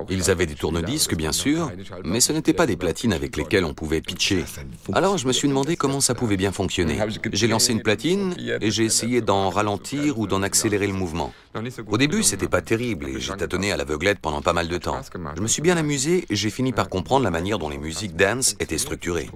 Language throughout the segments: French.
Ils avaient des tourne-disques, bien sûr, mais ce n'étaient pas des platines avec lesquelles on pouvait pitcher. Alors je me suis demandé comment ça pouvait bien fonctionner. J'ai lancé une platine et j'ai essayé d'en ralentir ou d'en accélérer le mouvement. Au début, c'était pas terrible et j'ai tâtonné à l'aveuglette pendant pas mal de temps. Je me suis bien amusé et j'ai fini par comprendre la manière dont les musiques dance étaient structurées.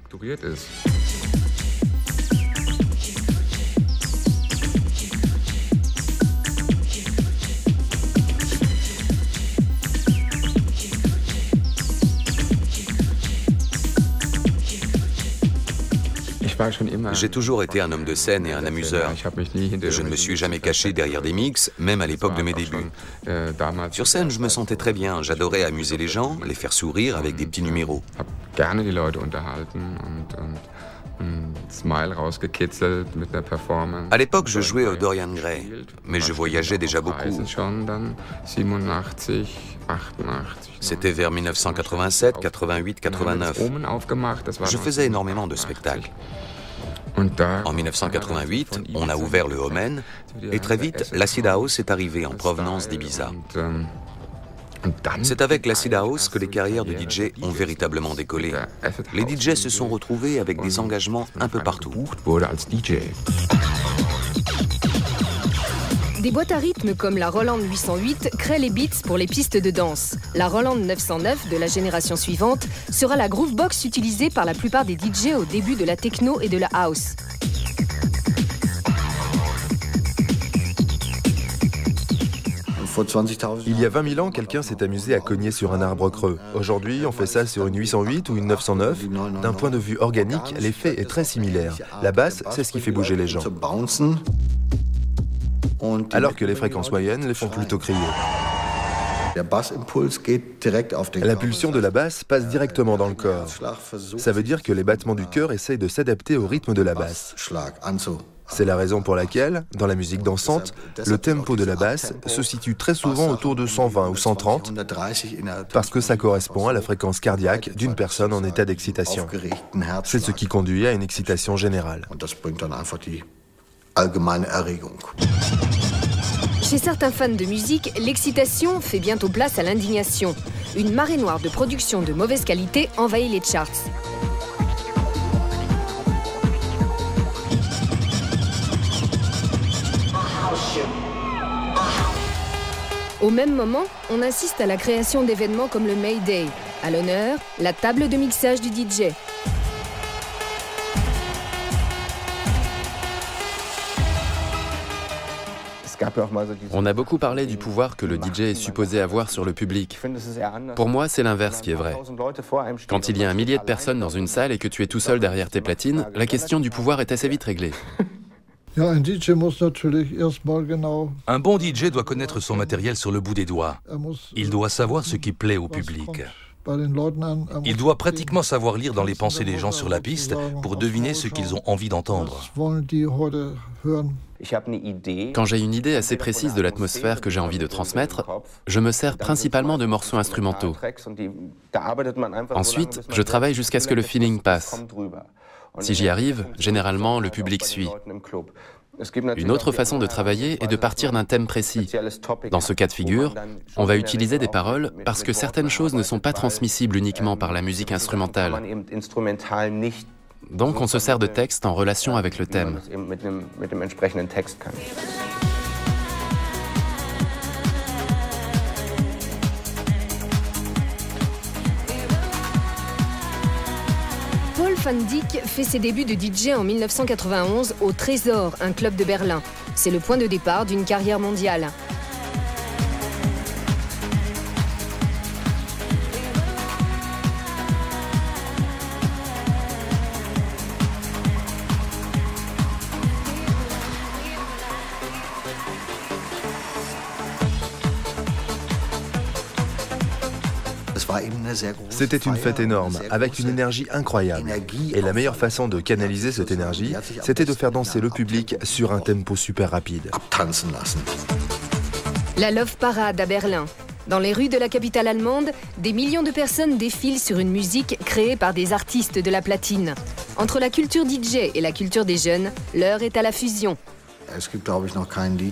J'ai toujours été un homme de scène et un amuseur. Je ne me suis jamais caché derrière des mix, même à l'époque de mes débuts. Sur scène, je me sentais très bien. J'adorais amuser les gens, les faire sourire avec des petits numéros. À l'époque, je jouais au Dorian Gray, mais je voyageais déjà beaucoup. C'était vers 1987, 88, 89. Je faisais énormément de spectacles. En 1988, on a ouvert le Omen, et très vite, l'Acid House est arrivé en provenance d'Ibiza. C'est avec l'Acid House que les carrières de DJ ont véritablement décollé. Les DJ se sont retrouvés avec des engagements un peu partout. Des boîtes à rythme comme la Roland 808 créent les beats pour les pistes de danse. La Roland 909 de la génération suivante sera la groovebox utilisée par la plupart des DJ au début de la techno et de la house. Il y a 20 000 ans, quelqu'un s'est amusé à cogner sur un arbre creux. Aujourd'hui, on fait ça sur une 808 ou une 909. D'un point de vue organique, l'effet est très similaire. La basse, c'est ce qui fait bouger les gens. Alors que les fréquences moyennes les font plutôt crier. L'impulsion de la basse passe directement dans le corps. Ça veut dire que les battements du cœur essayent de s'adapter au rythme de la basse. C'est la raison pour laquelle, dans la musique dansante, le tempo de la basse se situe très souvent autour de 120 ou 130, parce que ça correspond à la fréquence cardiaque d'une personne en état d'excitation. C'est ce qui conduit à une excitation générale. Chez certains fans de musique, l'excitation fait bientôt place à l'indignation. Une marée noire de production de mauvaise qualité envahit les charts. Au même moment, on assiste à la création d'événements comme le Mayday. À l'honneur, la table de mixage du DJ. On a beaucoup parlé du pouvoir que le DJ est supposé avoir sur le public. Pour moi, c'est l'inverse qui est vrai. Quand il y a 1 millier de personnes dans une salle et que tu es tout seul derrière tes platines, la question du pouvoir est assez vite réglée. Un bon DJ doit connaître son matériel sur le bout des doigts. Il doit savoir ce qui plaît au public. Il doit pratiquement savoir lire dans les pensées des gens sur la piste pour deviner ce qu'ils ont envie d'entendre. Quand j'ai une idée assez précise de l'atmosphère que j'ai envie de transmettre, je me sers principalement de morceaux instrumentaux. Ensuite, je travaille jusqu'à ce que le feeling passe. Si j'y arrive, généralement, le public suit. Une autre façon de travailler est de partir d'un thème précis. Dans ce cas de figure, on va utiliser des paroles parce que certaines choses ne sont pas transmissibles uniquement par la musique instrumentale. Donc on se sert de textes en relation avec le thème. Paul van Dyk fait ses débuts de DJ en 1991 au Trésor, un club de Berlin. C'est le point de départ d'une carrière mondiale. C'était une fête énorme, avec une énergie incroyable. Et la meilleure façon de canaliser cette énergie, c'était de faire danser le public sur un tempo super rapide. La Love Parade à Berlin. Dans les rues de la capitale allemande, des millions de personnes défilent sur une musique créée par des artistes de la platine. Entre la culture DJ et la culture des jeunes, l'heure est à la fusion.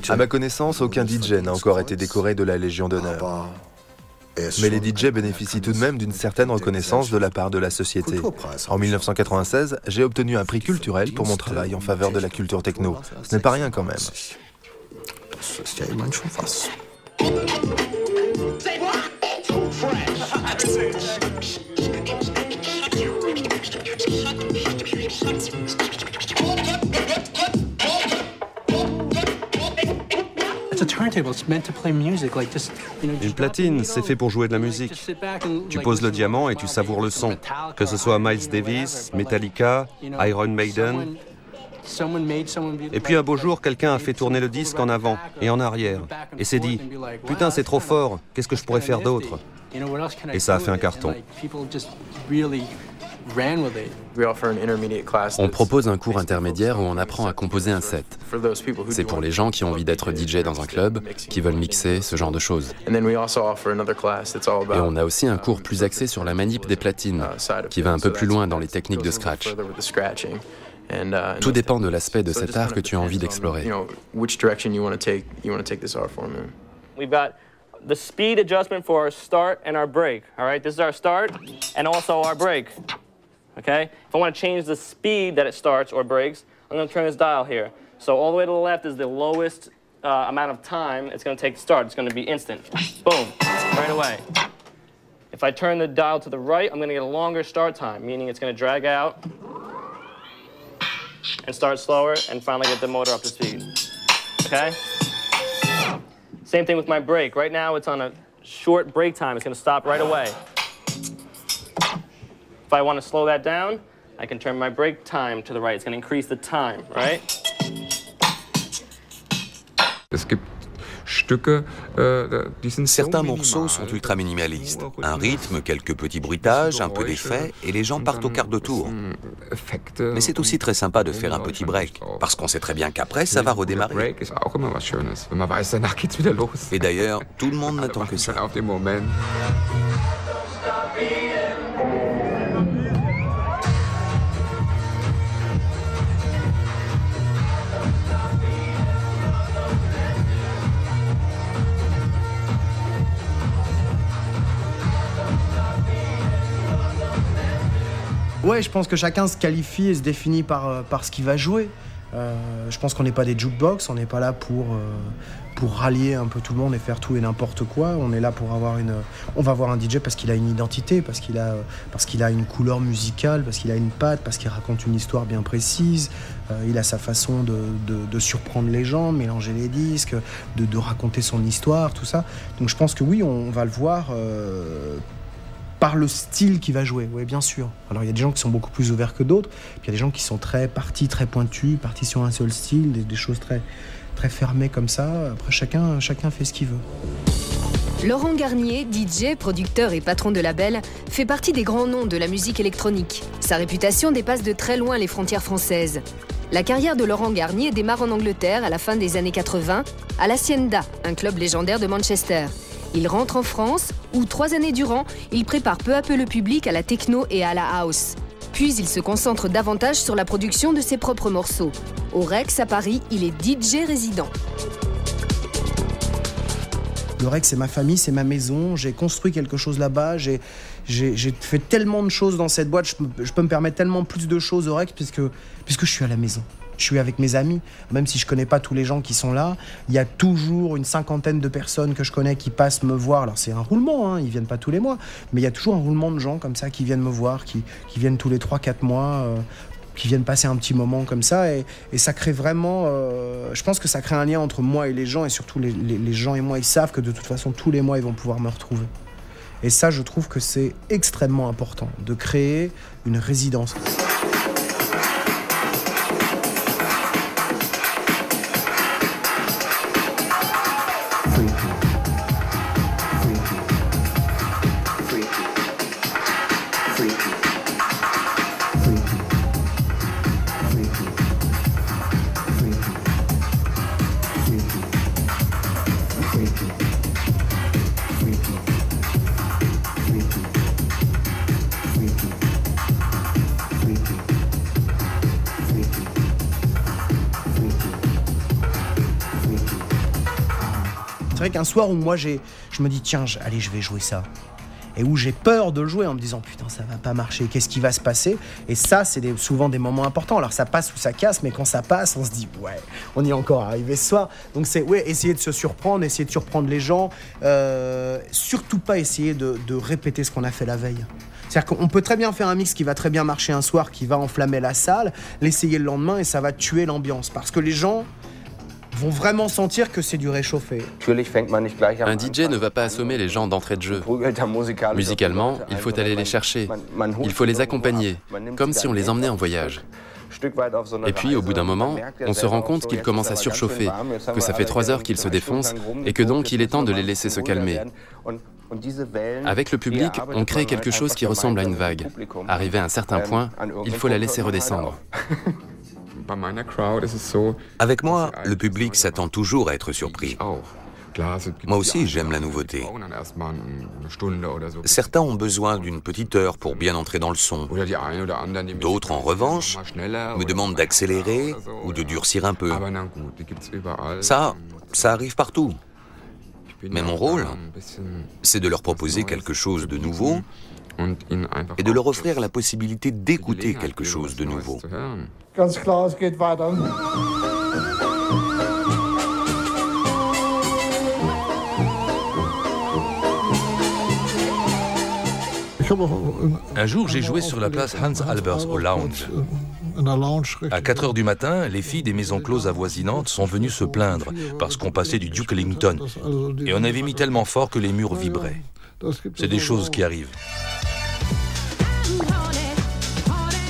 À ma connaissance, aucun DJ n'a encore été décoré de la Légion d'honneur. Mais les DJ bénéficient tout de même d'une certaine reconnaissance de la part de la société. En 1996, j'ai obtenu un prix culturel pour mon travail en faveur de la culture techno. Ce n'est pas rien quand même. Une platine, c'est fait pour jouer de la musique. Tu poses le diamant et tu savoures le son. Que ce soit Miles Davis, Metallica, Iron Maiden. Et puis un beau jour, quelqu'un a fait tourner le disque en avant et en arrière. Et s'est dit, putain, c'est trop fort, qu'est-ce que je pourrais faire d'autre? Et ça a fait un carton. On propose un cours intermédiaire où on apprend à composer un set. C'est pour les gens qui ont envie d'être DJ dans un club, qui veulent mixer, ce genre de choses. Et on a aussi un cours plus axé sur la manip des platines, qui va un peu plus loin dans les techniques de scratch. Tout dépend de l'aspect de cet art que tu as envie d'explorer. The speed adjustment for our start and our break. All right, this is our start and also our break. Okay, if I want to change the speed that it starts or breaks, I'm going to turn this dial here. So all the way to the left is the lowest amount of time it's going to take to start. It's going to be instant. Boom, right away. If I turn the dial to the right, I'm going to get a longer start time, meaning it's going to drag out and start slower and finally get the motor up to speed. Okay? Same thing with my brake. Right now it's on a short brake time. It's going to stop right away. If I want to slow that down, I can turn my brake time to the right. It's going to increase the time, right? Certains morceaux sont ultra minimalistes. Un rythme, quelques petits bruitages, un peu d'effet, et les gens partent au quart de tour. Mais c'est aussi très sympa de faire un petit break, parce qu'on sait très bien qu'après, ça va redémarrer. Et d'ailleurs, tout le monde n'attend que ça. Ouais, je pense que chacun se qualifie et se définit par ce qu'il va jouer. Je pense qu'on n'est pas des jukebox, on n'est pas là pour rallier un peu tout le monde et faire tout et n'importe quoi. On est là pour avoir on va voir un DJ parce qu'il a une identité, parce qu'il a une couleur musicale, parce qu'il a une patte, parce qu'il raconte une histoire bien précise. Il a sa façon de surprendre les gens, mélanger les disques, de raconter son histoire, tout ça. Donc je pense que oui, on va le voir par le style qu'il va jouer, oui, bien sûr. Alors il y a des gens qui sont beaucoup plus ouverts que d'autres, puis il y a des gens qui sont très pointus, partis sur un seul style, des choses très fermées comme ça. Après, chacun fait ce qu'il veut. Laurent Garnier, DJ, producteur et patron de label, fait partie des grands noms de la musique électronique. Sa réputation dépasse de très loin les frontières françaises. La carrière de Laurent Garnier démarre en Angleterre à la fin des années 80, à l'Hacienda, un club légendaire de Manchester. Il rentre en France, où 3 années durant, il prépare peu à peu le public à la techno et à la house. Puis il se concentre davantage sur la production de ses propres morceaux. Au Rex à Paris, il est DJ résident. Le Rex, c'est ma famille, c'est ma maison. J'ai construit quelque chose là-bas. J'ai fait tellement de choses dans cette boîte. Je peux me permettre tellement plus de choses au Rex puisque je suis à la maison. Je suis avec mes amis, même si je connais pas tous les gens qui sont là. Il y a toujours une 50aine de personnes que je connais qui passent me voir. Alors c'est un roulement, ils viennent pas tous les mois, mais il y a toujours un roulement de gens comme ça qui viennent me voir, qui viennent tous les 3-4 mois, qui viennent passer un petit moment comme ça. Et ça crée vraiment... je pense que ça crée un lien entre moi et les gens, et surtout les gens et moi, ils savent que de toute façon, tous les mois, ils vont pouvoir me retrouver. Et ça, je trouve que c'est extrêmement important, de créer une résidence. vrai qu'un soir où moi, je me dis, tiens, allez, je vais jouer ça. Et où j'ai peur de le jouer en me disant, putain, ça va pas marcher, qu'est-ce qui va se passer? Et ça, c'est souvent des moments importants. Alors ça passe ou ça casse, mais quand ça passe, on se dit, ouais, on y est encore arrivé ce soir. Donc c'est, ouais, essayer de se surprendre, essayer de surprendre les gens, surtout pas essayer de répéter ce qu'on a fait la veille. C'est-à-dire qu'on peut très bien faire un mix qui va très bien marcher un soir, qui va enflammer la salle, l'essayer le lendemain et ça va tuer l'ambiance. Parce que les gens vont vraiment sentir que c'est du réchauffé. Un DJ ne va pas assommer les gens d'entrée de jeu. Musicalement, il faut aller les chercher. Il faut les accompagner, comme si on les emmenait en voyage. Et puis, au bout d'un moment, on se rend compte qu'ils commencent à surchauffer, que ça fait 3 heures qu'ils se défoncent et que donc il est temps de les laisser se calmer. Avec le public, on crée quelque chose qui ressemble à une vague. Arrivé à un certain point, il faut la laisser redescendre. Avec moi, le public s'attend toujours à être surpris. Moi aussi, j'aime la nouveauté. Certains ont besoin d'une petite heure pour bien entrer dans le son. D'autres, en revanche, me demandent d'accélérer ou de durcir un peu. Ça arrive partout. Mais mon rôle, c'est de leur proposer quelque chose de nouveau et de leur offrir la possibilité d'écouter quelque chose de nouveau. Ganz klar, es geht weiter. Un jour, j'ai joué sur la place Hans Albers au lounge. À 4 heures du matin, les filles des maisons closes avoisinantes sont venues se plaindre parce qu'on passait du Duke Ellington. Et on avait mis tellement fort que les murs vibraient. C'est des choses qui arrivent.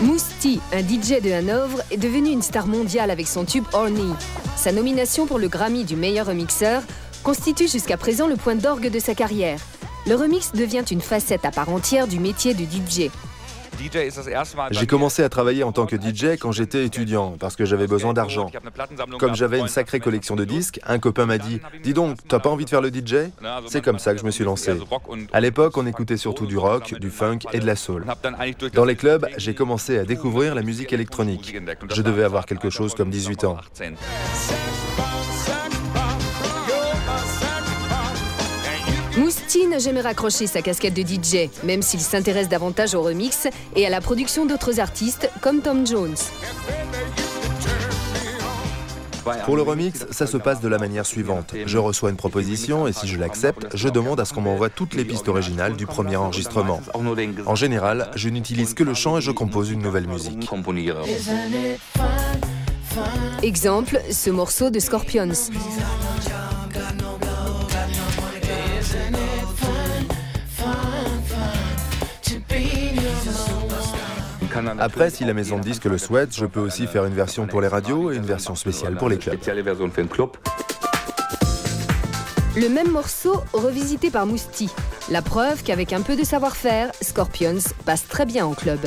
Mousse T, un DJ de Hanovre, est devenu une star mondiale avec son tube Horny. Sa nomination pour le Grammy du meilleur remixeur constitue jusqu'à présent le point d'orgue de sa carrière. Le remix devient une facette à part entière du métier de DJ. J'ai commencé à travailler en tant que DJ quand j'étais étudiant, parce que j'avais besoin d'argent. Comme j'avais une sacrée collection de disques, un copain m'a dit « Dis donc, t'as pas envie de faire le DJ ?» C'est comme ça que je me suis lancé. À l'époque, on écoutait surtout du rock, du funk et de la soul. Dans les clubs, j'ai commencé à découvrir la musique électronique. Je devais avoir quelque chose comme 18 ans. Mousse T n'a jamais raccroché sa casquette de DJ, même s'il s'intéresse davantage au remix et à la production d'autres artistes comme Tom Jones. Pour le remix, ça se passe de la manière suivante. Je reçois une proposition et si je l'accepte, je demande à ce qu'on m'envoie toutes les pistes originales du premier enregistrement. En général, je n'utilise que le chant et je compose une nouvelle musique. Exemple, ce morceau de Scorpions. Après, si la maison de disques le souhaite, je peux aussi faire une version pour les radios et une version spéciale pour les clubs. Le même morceau revisité par Mousse T. La preuve qu'avec un peu de savoir-faire, Scorpions passe très bien en club.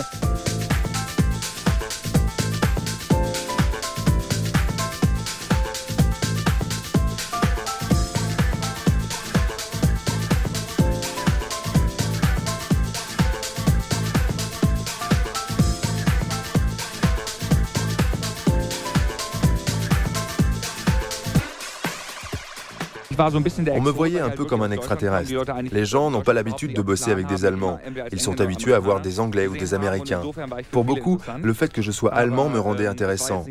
On me voyait un peu comme un extraterrestre. Les gens n'ont pas l'habitude de bosser avec des Allemands. Ils sont habitués à voir des Anglais ou des Américains. Pour beaucoup, le fait que je sois allemand me rendait intéressant,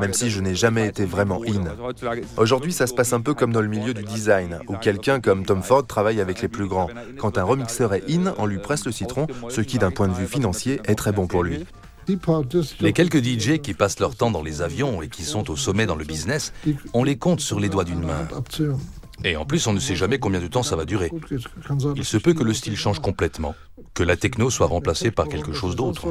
même si je n'ai jamais été vraiment in. Aujourd'hui, ça se passe un peu comme dans le milieu du design, où quelqu'un comme Tom Ford travaille avec les plus grands. Quand un remixeur est in, on lui presse le citron, ce qui, d'un point de vue financier, est très bon pour lui. Les quelques DJ qui passent leur temps dans les avions et qui sont au sommet dans le business, on les compte sur les doigts d'une main. Et en plus, on ne sait jamais combien de temps ça va durer. Il se peut que le style change complètement, que la techno soit remplacée par quelque chose d'autre.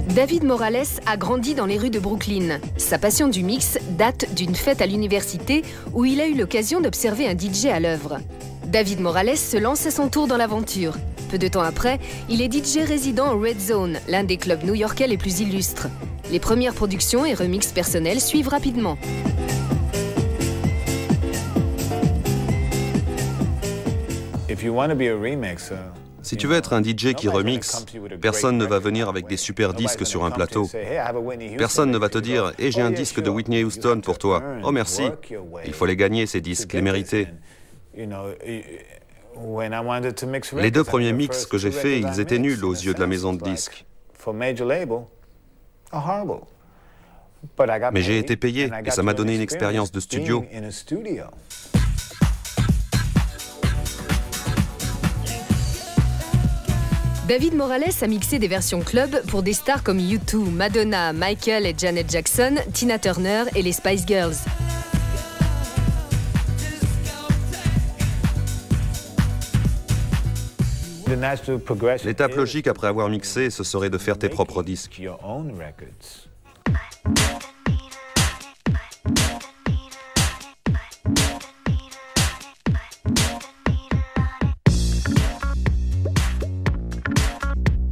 David Morales a grandi dans les rues de Brooklyn. Sa passion du mix date d'une fête à l'université où il a eu l'occasion d'observer un DJ à l'œuvre. David Morales se lance à son tour dans l'aventure. Peu de temps après, il est DJ résident au Red Zone, l'un des clubs new-yorkais les plus illustres. Les premières productions et remixes personnels suivent rapidement. Si tu veux être un DJ qui remixe, personne ne va venir avec des super disques sur un plateau. Personne ne va te dire « Eh, j'ai un disque de Whitney Houston pour toi. » Oh merci. Il faut les gagner, ces disques, les mériter. Les 2 premiers mix que j'ai faits, ils étaient nuls aux yeux de la maison de disques. Mais j'ai été payé et ça m'a donné une expérience de studio. David Morales a mixé des versions club pour des stars comme U2, Madonna, Michael et Janet Jackson, Tina Turner et les Spice Girls. L'étape logique après avoir mixé, ce serait de faire tes propres disques.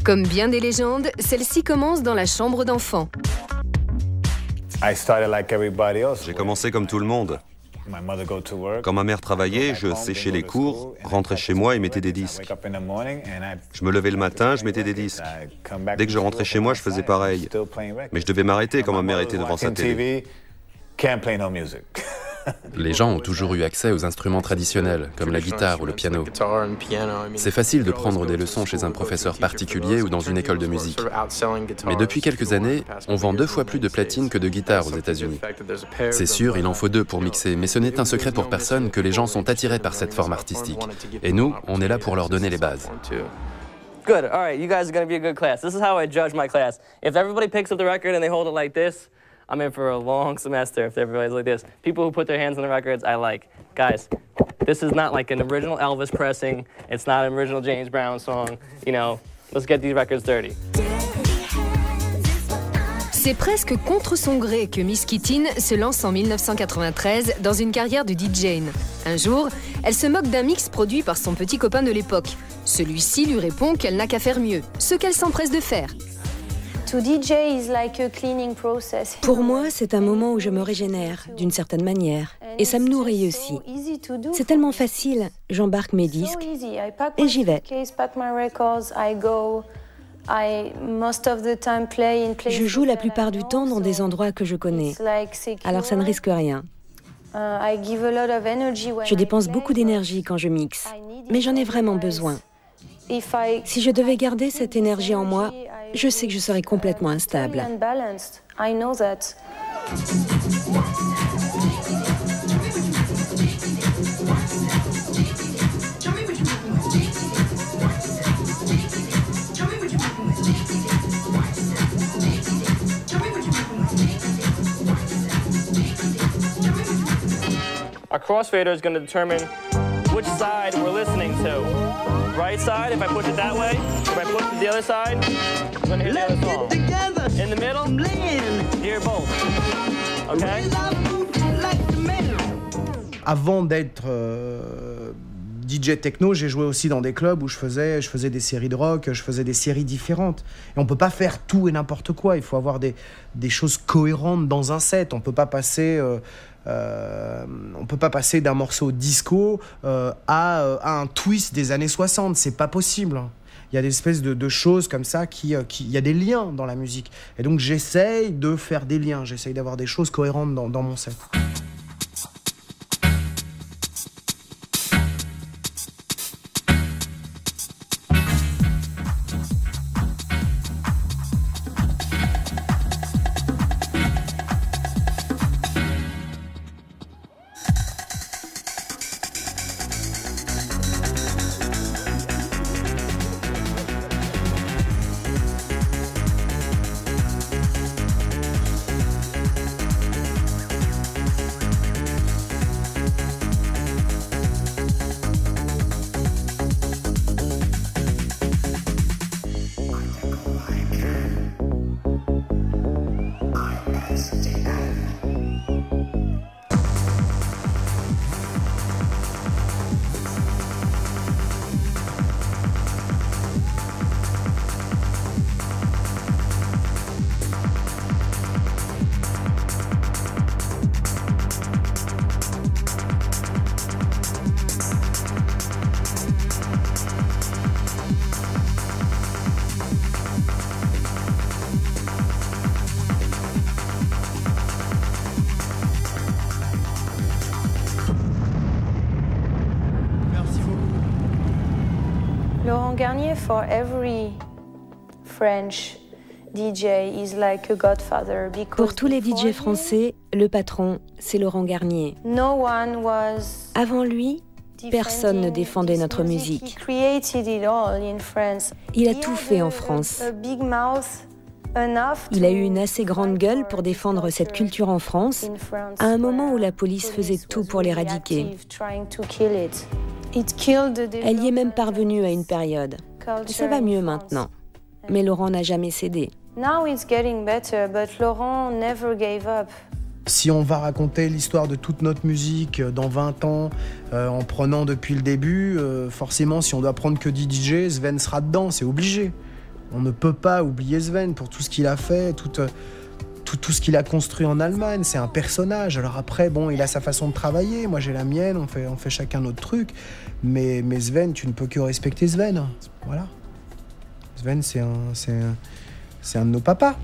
Comme bien des légendes, celle-ci commence dans la chambre d'enfant. J'ai commencé comme tout le monde. Quand ma mère travaillait, je séchais les cours, rentrais chez moi et mettais des disques. Je me levais le matin, je mettais des disques. Dès que je rentrais chez moi, je faisais pareil. Mais je devais m'arrêter quand ma mère était devant sa télé. Les gens ont toujours eu accès aux instruments traditionnels, comme la guitare ou le piano. C'est facile de prendre des leçons chez un professeur particulier ou dans une école de musique. Mais depuis quelques années, on vend 2 fois plus de platines que de guitares aux États-Unis. C'est sûr, il en faut 2 pour mixer, mais ce n'est un secret pour personne que les gens sont attirés par cette forme artistique. Et nous, on est là pour leur donner les bases. Good, all right, you guys are going to be a good class. This is how I judge my class. If everybody picks up the record and they hold it like this, I'm in for a long semester if everybody's like this. People who put their hands on the records, I like. Guys, this is not like an original Elvis pressing. It's not an original James Brown song. You know, let's get these records dirty. C'est presque contre son gré que Miss Kittin se lance en 1993 dans une carrière de DJ. Un jour, elle se moque d'un mix produit par son petit copain de l'époque. Celui-ci lui répond qu'elle n'a qu'à faire mieux, ce qu'elle s'empresse de faire. Pour moi, c'est un moment où je me régénère, d'une certaine manière, et ça me nourrit aussi. C'est tellement facile, j'embarque mes disques et j'y vais. Je joue la plupart du temps dans des endroits que je connais, alors ça ne risque rien. Je dépense beaucoup d'énergie quand je mixe, mais j'en ai vraiment besoin. Si je devais garder cette énergie en moi, je sais que je serais complètement instable. Our crossfader is going to determine which side we're listening to. Right side, if I push it that way, if I push it the other side, I'm going to hear the other song. In the middle, hear both. Okay? Avant d'être DJ techno, j'ai joué aussi dans des clubs où je faisais des séries de rock, je faisais des séries différentes. Et on peut pas faire tout et n'importe quoi. Il faut avoir des choses cohérentes dans un set. On peut pas passer d'un morceau disco à un twist des années 60. C'est pas possible. Il y a des espèces de choses comme ça il y a des liens dans la musique. Et donc j'essaye de faire des liens. J'essaye d'avoir des choses cohérentes dans mon set. Laurent Garnier, for every French DJ, is like a godfather. Pour tous les DJ français, le patron, c'est Laurent Garnier. No one was Avant lui, personne ne défendait notre musique. Il a tout fait en France. Il a eu une assez grande gueule pour défendre cette culture en France, à un moment où la police faisait tout pour l'éradiquer. Elle y est même parvenue à une période. Ça va mieux maintenant. Mais Laurent n'a jamais cédé. Si on va raconter l'histoire de toute notre musique dans 20 ans, en prenant depuis le début, forcément, si on doit prendre que DJ, Sven sera dedans, c'est obligé. On ne peut pas oublier Sven pour tout ce qu'il a fait, tout ce qu'il a construit en Allemagne. C'est un personnage. Alors après, bon, il a sa façon de travailler, moi j'ai la mienne, on fait chacun notre truc. Mais Sven, tu ne peux que respecter Sven. Voilà. Sven, c'est un de nos papas.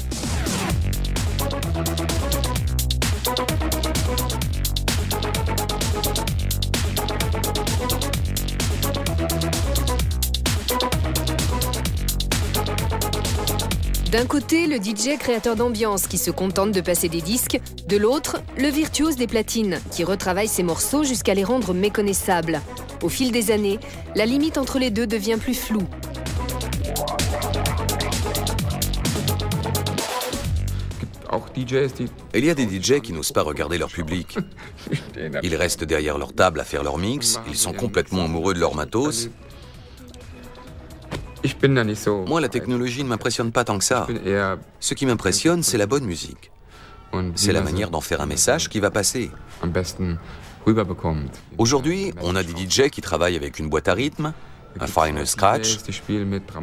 D'un côté, le DJ créateur d'ambiance qui se contente de passer des disques, de l'autre, le virtuose des platines qui retravaille ses morceaux jusqu'à les rendre méconnaissables. Au fil des années, la limite entre les deux devient plus floue. Il y a des DJ qui n'osent pas regarder leur public. Ils restent derrière leur table à faire leur mix, ils sont complètement amoureux de leur matos. Moi, la technologie ne m'impressionne pas tant que ça. Ce qui m'impressionne, c'est la bonne musique. C'est la manière d'en faire un message qui va passer. Aujourd'hui, on a des DJ qui travaillent avec une boîte à rythme, un Final Scratch,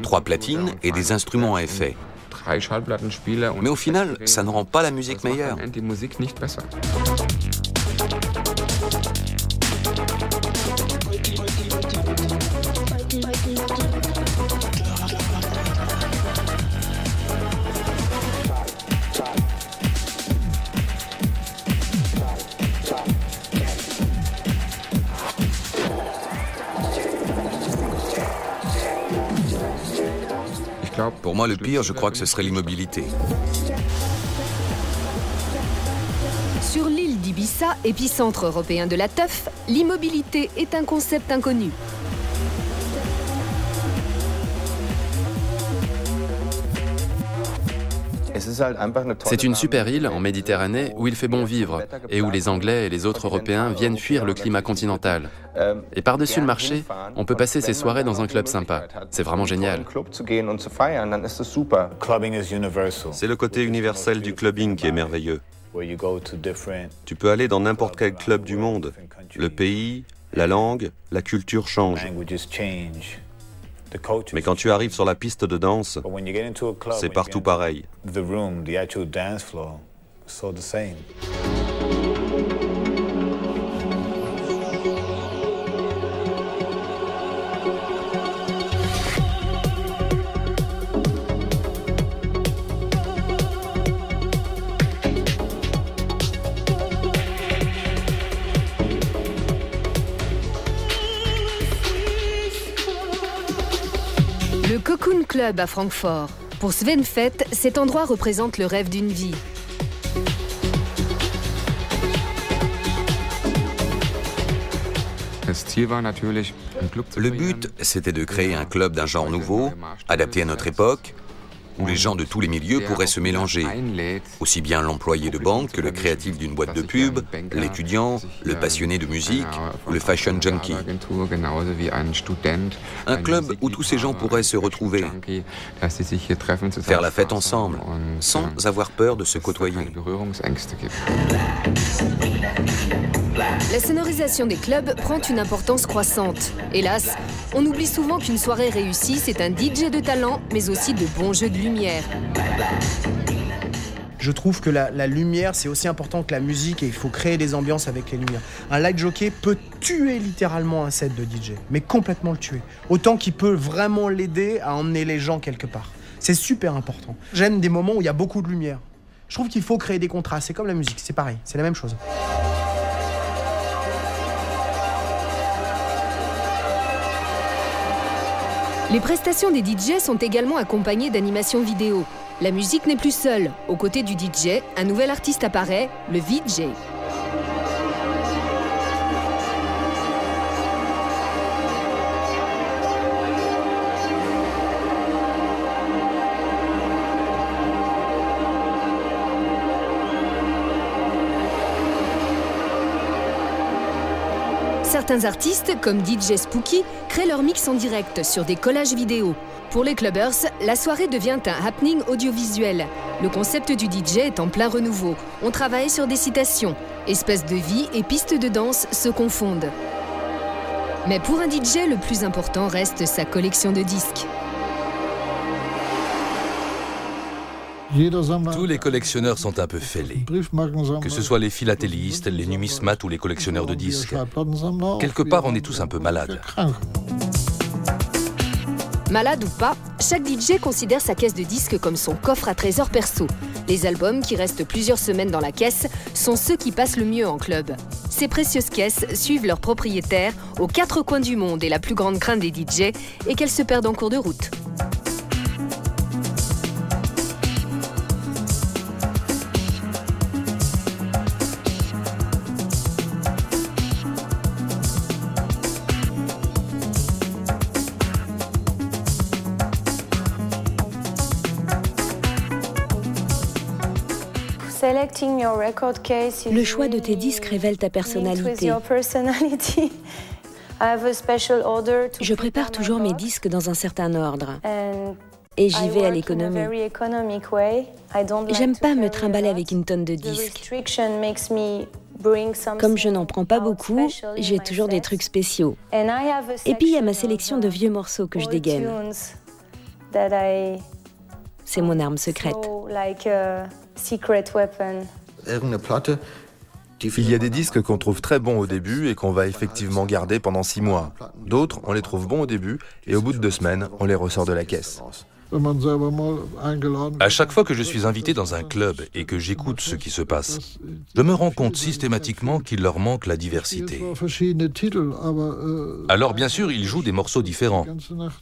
3 platines et des instruments à effet. Mais au final, ça ne rend pas la musique meilleure. Pour moi, le pire, je crois que ce serait l'immobilité. Sur l'île d'Ibiza, épicentre européen de la teuf, l'immobilité est un concept inconnu. C'est une super île en Méditerranée où il fait bon vivre et où les Anglais et les autres Européens viennent fuir le climat continental. Et par-dessus le marché, on peut passer ses soirées dans un club sympa. C'est vraiment génial. C'est le côté universel du clubbing qui est merveilleux. Tu peux aller dans n'importe quel club du monde. Le pays, la langue, la culture changent. Mais quand tu arrives sur la piste de danse, c'est partout pareil. Le Cocoon Club à Francfort. Pour Sven Feth, cet endroit représente le rêve d'une vie. Le but, c'était de créer un club d'un genre nouveau, adapté à notre époque, où les gens de tous les milieux pourraient se mélanger. Aussi bien l'employé de banque que le créatif d'une boîte de pub, l'étudiant, le passionné de musique, le fashion junkie. Un club où tous ces gens pourraient se retrouver, faire la fête ensemble, sans avoir peur de se côtoyer. La sonorisation des clubs prend une importance croissante. Hélas, on oublie souvent qu'une soirée réussie, c'est un DJ de talent, mais aussi de bons jeux de lumière. Je trouve que la lumière, c'est aussi important que la musique et il faut créer des ambiances avec les lumières. Un light jockey peut tuer littéralement un set de DJ, mais complètement le tuer. Autant qu'il peut vraiment l'aider à emmener les gens quelque part. C'est super important. J'aime des moments où il y a beaucoup de lumière. Je trouve qu'il faut créer des contrastes. C'est comme la musique, c'est pareil, c'est la même chose. Les prestations des DJ sont également accompagnées d'animations vidéo. La musique n'est plus seule. Aux côtés du DJ, un nouvel artiste apparaît, le VJ. Certains artistes, comme DJ Spooky, créent leur mix en direct sur des collages vidéo. Pour les clubbers, la soirée devient un happening audiovisuel. Le concept du DJ est en plein renouveau. On travaille sur des citations. Espace de vie et pistes de danse se confondent. Mais pour un DJ, le plus important reste sa collection de disques. Tous les collectionneurs sont un peu fêlés, que ce soit les philatélistes, les numismates ou les collectionneurs de disques. Quelque part, on est tous un peu malades. Malade ou pas, chaque DJ considère sa caisse de disques comme son coffre à trésors perso. Les albums qui restent plusieurs semaines dans la caisse sont ceux qui passent le mieux en club. Ces précieuses caisses suivent leurs propriétaires aux quatre coins du monde et la plus grande crainte des DJ est qu'elles se perdent en cours de route. Le choix de tes disques révèle ta personnalité. Je prépare toujours mes disques dans un certain ordre. Et j'y vais à l'économie. J'aime pas me trimballer avec une tonne de disques. Comme je n'en prends pas beaucoup, j'ai toujours des trucs spéciaux. Et puis il y a ma sélection de vieux morceaux que je dégaine. C'est mon arme secrète. Il y a des disques qu'on trouve très bons au début et qu'on va effectivement garder pendant 6 mois. D'autres, on les trouve bons au début et au bout de 2 semaines, on les ressort de la caisse. À chaque fois que je suis invité dans un club et que j'écoute ce qui se passe, je me rends compte systématiquement qu'il leur manque la diversité. Alors bien sûr, ils jouent des morceaux différents,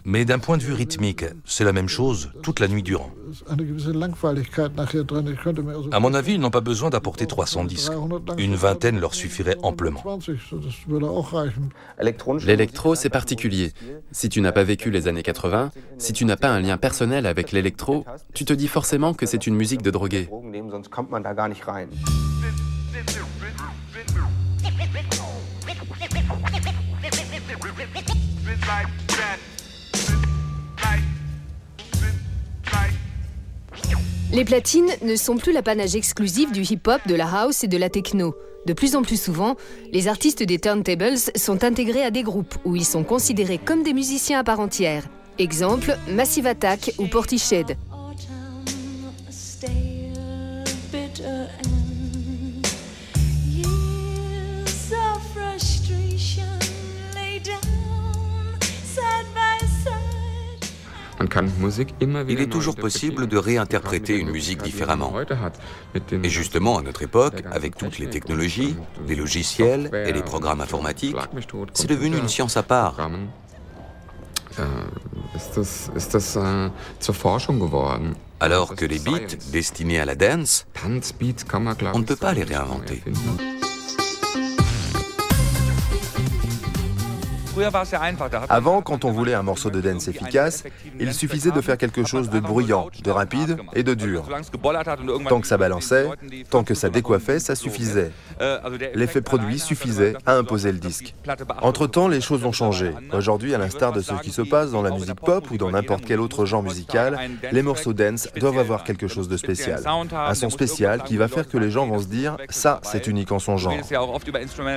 mais d'un point de vue rythmique, c'est la même chose toute la nuit durant. À mon avis, ils n'ont pas besoin d'apporter 300 disques. Une vingtaine leur suffirait amplement. L'électro, c'est particulier. Si tu n'as pas vécu les années 80, si tu n'as pas un lien personnel avec l'électro, tu te dis forcément que c'est une musique de drogué. Les platines ne sont plus l'apanage exclusif du hip-hop, de la house et de la techno. De plus en plus souvent, les artistes des turntables sont intégrés à des groupes où ils sont considérés comme des musiciens à part entière. Exemple, Massive Attack ou Portishead. Il est toujours possible de réinterpréter une musique différemment. Et justement, à notre époque, avec toutes les technologies, les logiciels et les programmes informatiques, c'est devenu une science à part. Alors que les beats destinés à la dance, on ne peut pas les réinventer. Avant, quand on voulait un morceau de dance efficace, il suffisait de faire quelque chose de bruyant, de rapide et de dur. Tant que ça balançait, tant que ça décoiffait, ça suffisait. L'effet produit suffisait à imposer le disque. Entre-temps, les choses ont changé. Aujourd'hui, à l'instar de ce qui se passe dans la musique pop ou dans n'importe quel autre genre musical, les morceaux dance doivent avoir quelque chose de spécial. Un son spécial qui va faire que les gens vont se dire « ça, c'est unique en son genre ».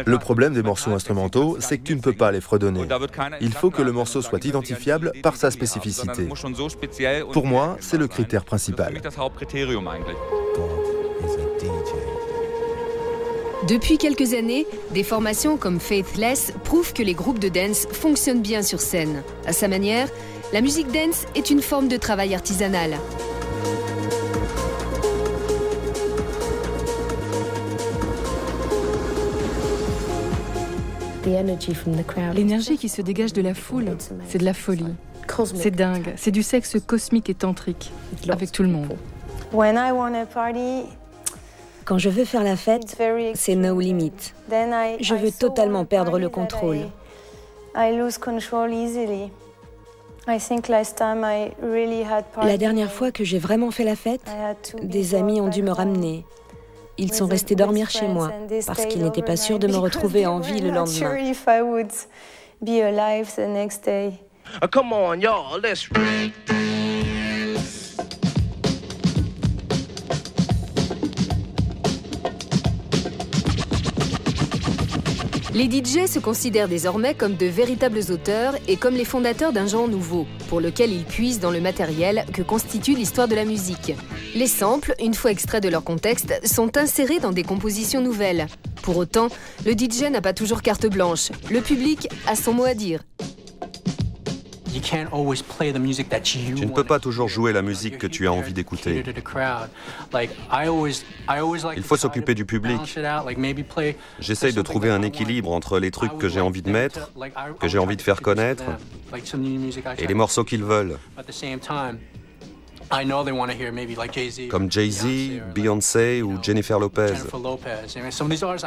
Le problème des morceaux instrumentaux, c'est que tu ne peux pas les fredonner. Il faut que le morceau soit identifiable par sa spécificité. Pour moi, c'est le critère principal. Depuis quelques années, des formations comme Faithless prouvent que les groupes de dance fonctionnent bien sur scène. À sa manière, la musique dance est une forme de travail artisanal. L'énergie qui se dégage de la foule, c'est de la folie. C'est dingue, c'est du sexe cosmique et tantrique, avec tout le monde. Quand je veux faire la fête, c'est no limit. Je veux totalement perdre le contrôle. La dernière fois que j'ai vraiment fait la fête, des amis ont dû me ramener. Ils sont restés dormir chez moi parce qu'ils n'étaient pas sûrs de me retrouver en vie le lendemain. Come on, y'all, let's... Les DJ se considèrent désormais comme de véritables auteurs et comme les fondateurs d'un genre nouveau, pour lequel ils puisent dans le matériel que constitue l'histoire de la musique. Les samples, une fois extraits de leur contexte, sont insérés dans des compositions nouvelles. Pour autant, le DJ n'a pas toujours carte blanche. Le public a son mot à dire. Tu ne peux pas toujours jouer la musique que tu as envie d'écouter. Il faut s'occuper du public. J'essaye de trouver un équilibre entre les trucs que j'ai envie de mettre, que j'ai envie de faire connaître, et les morceaux qu'ils veulent. Comme Jay-Z, Beyoncé ou Jennifer Lopez.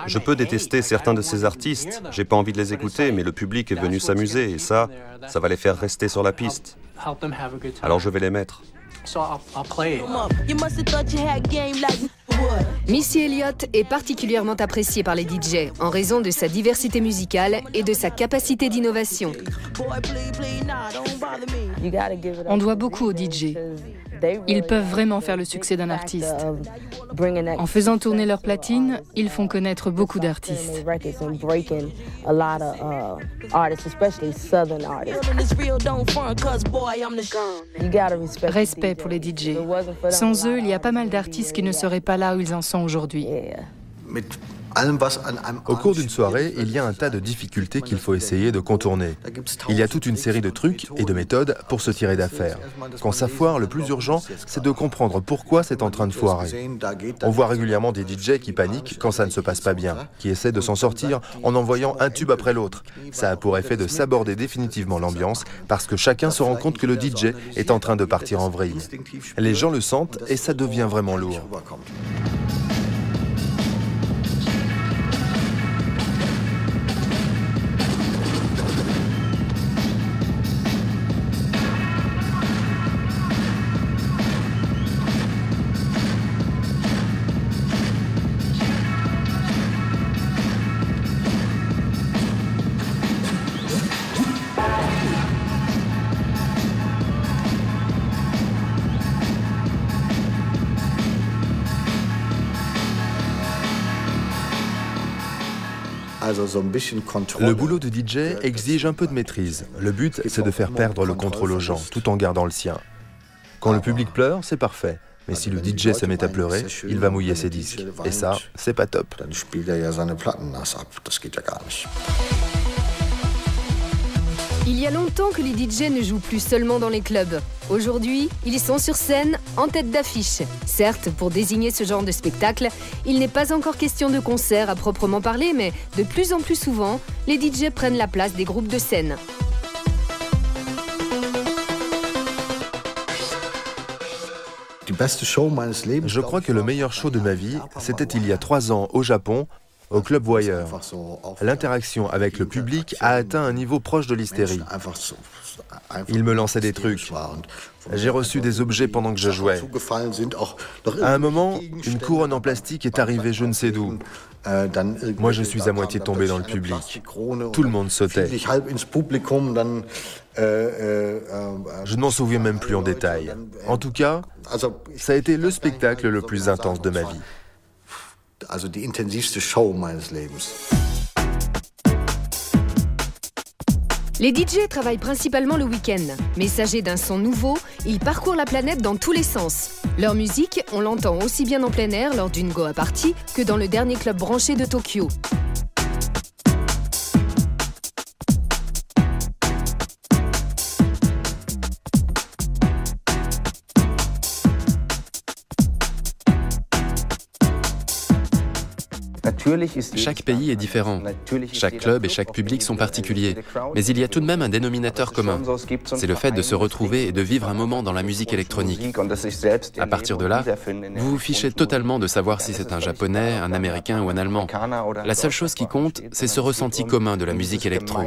Je peux détester certains de ces artistes, j'ai pas envie de les écouter, mais le public est venu s'amuser et ça va les faire rester sur la piste. Alors je vais les mettre. Missy Elliott est particulièrement appréciée par les DJ en raison de sa diversité musicale et de sa capacité d'innovation. On doit beaucoup aux DJ. Ils peuvent vraiment faire le succès d'un artiste. En faisant tourner leurs platines, ils font connaître beaucoup d'artistes. Respect pour les DJ. Sans eux, il y a pas mal d'artistes qui ne seraient pas là où ils en sont aujourd'hui. Au cours d'une soirée, il y a un tas de difficultés qu'il faut essayer de contourner. Il y a toute une série de trucs et de méthodes pour se tirer d'affaire. Quand ça foire, le plus urgent, c'est de comprendre pourquoi c'est en train de foirer. On voit régulièrement des DJ qui paniquent quand ça ne se passe pas bien, qui essaient de s'en sortir en envoyant un tube après l'autre. Ça a pour effet de saborder définitivement l'ambiance parce que chacun se rend compte que le DJ est en train de partir en vrille. Les gens le sentent et ça devient vraiment lourd. Le boulot de DJ exige un peu de maîtrise. Le but, c'est de faire perdre le contrôle aux gens, tout en gardant le sien. Quand le public pleure, c'est parfait. Mais si le DJ se met à pleurer, il va mouiller ses disques. Et ça, c'est pas top. Il y a longtemps que les DJ ne jouent plus seulement dans les clubs. Aujourd'hui, ils sont sur scène, en tête d'affiche. Certes, pour désigner ce genre de spectacle, il n'est pas encore question de concert à proprement parler, mais de plus en plus souvent, les DJ prennent la place des groupes de scène. Je crois que le meilleur show de ma vie, c'était il y a 3 ans au Japon, au Club Wire. L'interaction avec le public a atteint un niveau proche de l'hystérie. Il me lançait des trucs. J'ai reçu des objets pendant que je jouais. À un moment, une couronne en plastique est arrivée je ne sais d'où. Moi, je suis à moitié tombé dans le public. Tout le monde sautait. Je ne m'en souviens même plus en détail. En tout cas, ça a été le spectacle le plus intense de ma vie. Les DJ travaillent principalement le week-end. Messagers d'un son nouveau, ils parcourent la planète dans tous les sens. Leur musique, on l'entend aussi bien en plein air lors d'une Goa Party que dans le dernier club branché de Tokyo. Chaque pays est différent. Chaque club et chaque public sont particuliers. Mais il y a tout de même un dénominateur commun. C'est le fait de se retrouver et de vivre un moment dans la musique électronique. À partir de là, vous vous fichez totalement de savoir si c'est un Japonais, un Américain ou un Allemand. La seule chose qui compte, c'est ce ressenti commun de la musique électro.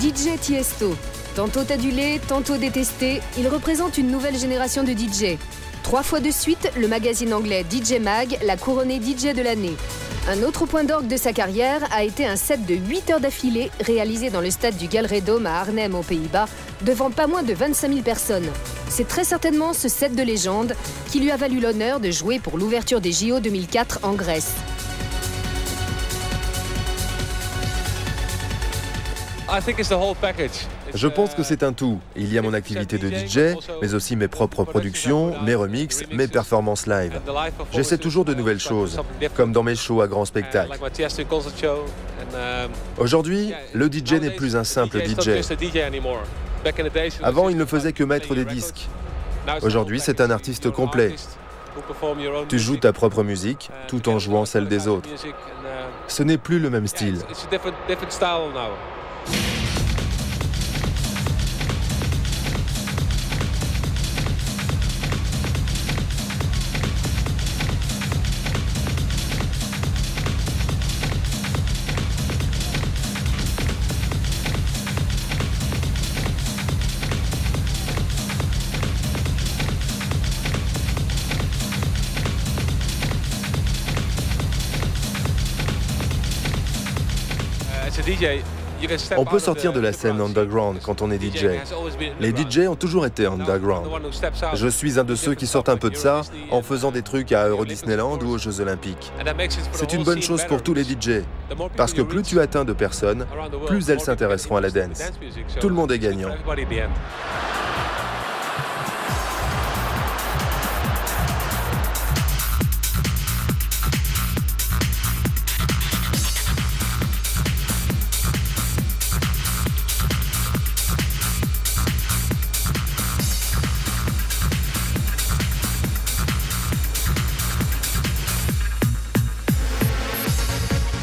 DJ Tiesto. Tantôt adulé, tantôt détesté, il représente une nouvelle génération de DJ. 3 fois de suite, le magazine anglais DJ Mag l'a couronné DJ de l'année. Un autre point d'orgue de sa carrière a été un set de 8 heures d'affilée réalisé dans le stade du Gelredome à Arnhem aux Pays-Bas, devant pas moins de 25 000 personnes. C'est très certainement ce set de légende qui lui a valu l'honneur de jouer pour l'ouverture des JO 2004 en Grèce. Je pense que c'est un tout. Il y a mon activité de DJ, mais aussi mes propres productions, mes remixes, mes performances live. J'essaie toujours de nouvelles choses, comme dans mes shows à grand spectacle. Aujourd'hui, le DJ n'est plus un simple DJ. Avant, il ne faisait que mettre des disques. Aujourd'hui, c'est un artiste complet. Tu joues ta propre musique tout en jouant celle des autres. Ce n'est plus le même style. On peut sortir de la scène underground quand on est DJ. Les DJ ont toujours été underground. Je suis un de ceux qui sortent un peu de ça en faisant des trucs à Euro Disneyland ou aux Jeux Olympiques. C'est une bonne chose pour tous les DJ, parce que plus tu atteins de personnes, plus elles s'intéresseront à la dance. Tout le monde est gagnant.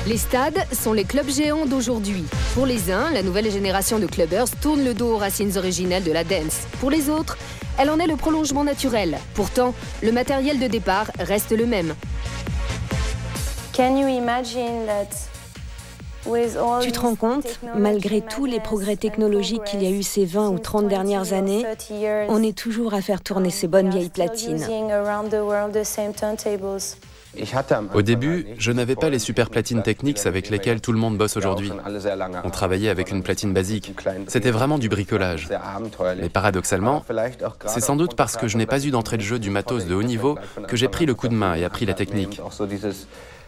Les stades sont les clubs géants d'aujourd'hui. Pour les uns, la nouvelle génération de clubbers tourne le dos aux racines originelles de la dance. Pour les autres, elle en est le prolongement naturel. Pourtant, le matériel de départ reste le même. Tu te rends compte, malgré tous les progrès technologiques qu'il y a eu ces 20 ou 30 dernières années, on est toujours à faire tourner ces bonnes vieilles platines. Au début, je n'avais pas les super platines techniques avec lesquelles tout le monde bosse aujourd'hui. On travaillait avec une platine basique. C'était vraiment du bricolage. Mais paradoxalement, c'est sans doute parce que je n'ai pas eu d'entrée de jeu du matos de haut niveau que j'ai pris le coup de main et appris la technique.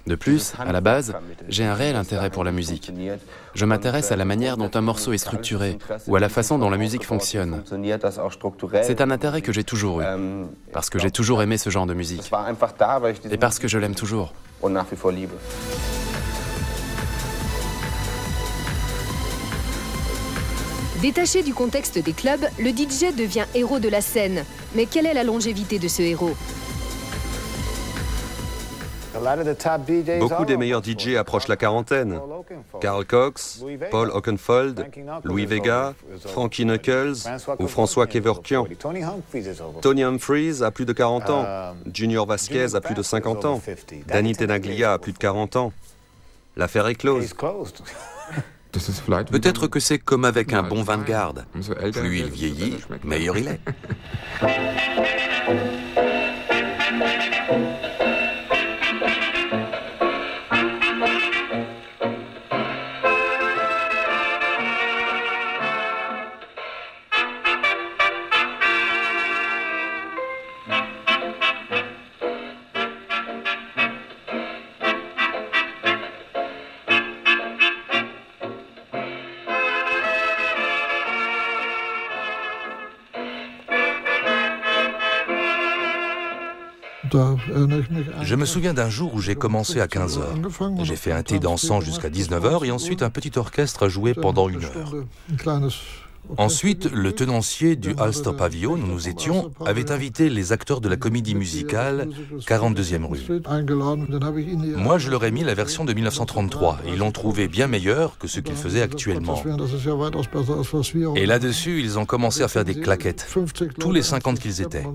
De plus, à la base, j'ai un réel intérêt pour la musique. Je m'intéresse à la manière dont un morceau est structuré ou à la façon dont la musique fonctionne. C'est un intérêt que j'ai toujours eu, parce que j'ai toujours aimé ce genre de musique, et parce que je l'aime toujours. Détaché du contexte des clubs, le DJ devient héros de la scène. Mais quelle est la longévité de ce héros ? Beaucoup des meilleurs DJ approchent la quarantaine. Carl Cox, Paul Oakenfold, Louis Vega, Frankie Knuckles ou François Kevorkian. Tony Humphries a plus de 40 ans. Junior Vasquez a plus de 50 ans. Danny Tenaglia a plus de 40 ans. L'affaire est close. Peut-être que c'est comme avec un bon vin de garde. Plus il vieillit, meilleur il est. Je me souviens d'un jour où j'ai commencé à 15 h. J'ai fait un thé dansant jusqu'à 19 h et ensuite un petit orchestre a joué pendant 1 heure. Ensuite, le tenancier du Ulster Pavillon où nous étions avait invité les acteurs de la comédie musicale 42e rue. Moi, je leur ai mis la version de 1933 et ils l'ont trouvé bien meilleure que ce qu'ils faisaient actuellement. Et là-dessus, ils ont commencé à faire des claquettes, tous les 50 qu'ils étaient.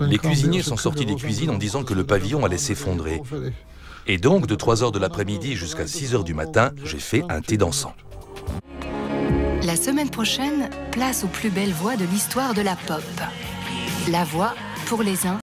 Les cuisiniers sont sortis des cuisines en disant que le pavillon allait s'effondrer. Et donc, de 3 h de l'après-midi jusqu'à 6 h du matin, j'ai fait un thé dansant. La semaine prochaine, place aux plus belles voix de l'histoire de la pop. La voix, pour les uns,